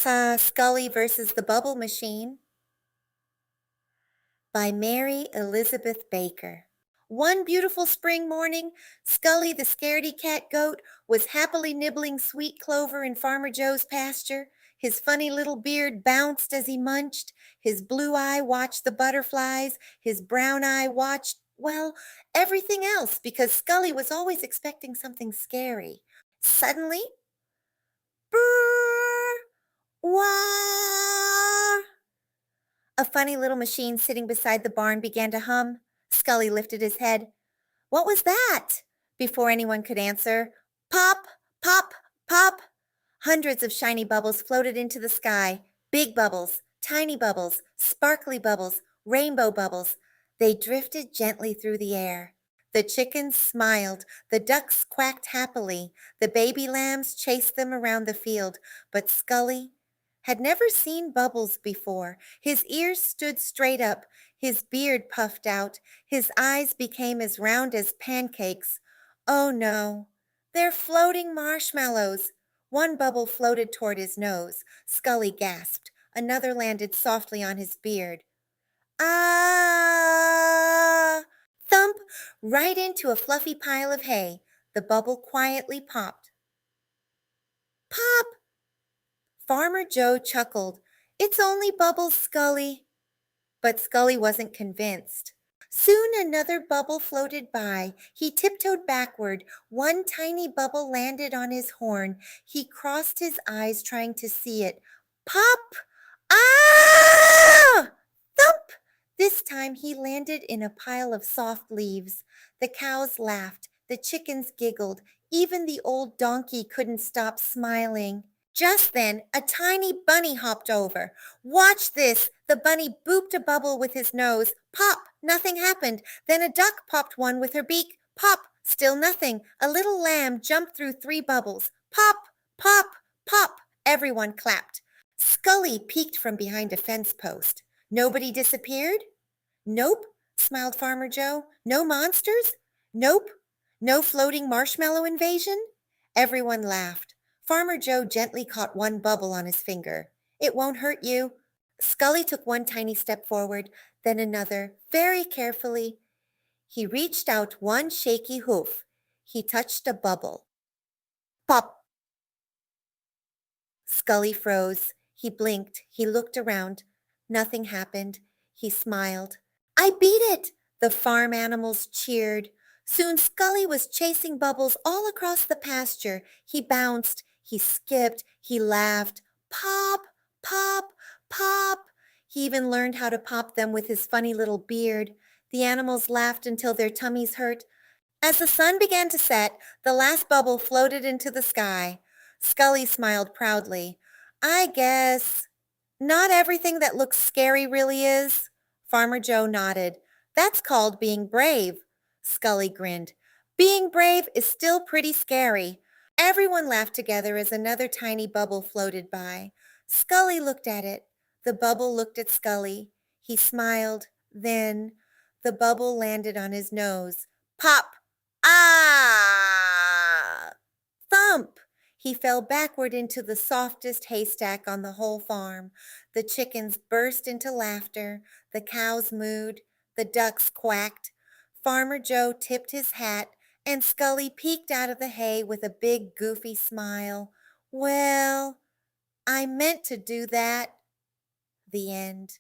Scully versus the Bubble Machine by Mary Elizabeth Baker. One beautiful spring morning, Scully the scaredy cat goat was happily nibbling sweet clover in Farmer Joe's pasture. His funny little beard bounced as he munched. His blue eye watched the butterflies. His brown eye watched, well, everything else because Scully was always expecting something scary. Suddenly, brrr, wah! A funny little machine sitting beside the barn began to hum. Scully lifted his head. What was that? Before anyone could answer, pop, pop, pop. Hundreds of shiny bubbles floated into the sky. Big bubbles, tiny bubbles, sparkly bubbles, rainbow bubbles. They drifted gently through the air. The chickens smiled. The ducks quacked happily. The baby lambs chased them around the field. But Scully had never seen bubbles before. His ears stood straight up. His beard puffed out. His eyes became as round as pancakes. Oh no, they're floating marshmallows. One bubble floated toward his nose. Scully gasped. Another landed softly on his beard. Ah! Thump! Right into a fluffy pile of hay. The bubble quietly popped. Pop! Farmer Joe chuckled. It's only bubbles, Scully. But Scully wasn't convinced. Soon another bubble floated by. He tiptoed backward. One tiny bubble landed on his horn. He crossed his eyes trying to see it. Pop! Ah! Thump! This time he landed in a pile of soft leaves. The cows laughed. The chickens giggled. Even the old donkey couldn't stop smiling. Just then, a tiny bunny hopped over. Watch this! The bunny booped a bubble with his nose. Pop! Nothing happened. Then a duck popped one with her beak. Pop! Still nothing. A little lamb jumped through 3 bubbles. Pop! Pop! Pop! Everyone clapped. Scully peeked from behind a fence post. Nobody disappeared? Nope, smiled Farmer Joe. No monsters? Nope. No floating marshmallow invasion? Everyone laughed. Farmer Joe gently caught one bubble on his finger. It won't hurt you. Scully took one tiny step forward, then another, very carefully. He reached out one shaky hoof. He touched a bubble. Pop! Scully froze. He blinked. He looked around. Nothing happened. He smiled. I beat it! The farm animals cheered. Soon Scully was chasing bubbles all across the pasture. He bounced. He skipped. He laughed. Pop! Pop! Pop! He even learned how to pop them with his funny little beard. The animals laughed until their tummies hurt. As the sun began to set, the last bubble floated into the sky. Scully smiled proudly. I guess not everything that looks scary really is. Farmer Joe nodded. That's called being brave. Scully grinned. Being brave is still pretty scary. Everyone laughed together as another tiny bubble floated by. Scully looked at it. The bubble looked at Scully. He smiled. Then the bubble landed on his nose. Pop! Ah! Thump! He fell backward into the softest haystack on the whole farm. The chickens burst into laughter. The cows mooed. The ducks quacked. Farmer Joe tipped his hat, and Scully peeked out of the hay with a big goofy smile. Well, I meant to do that. The end.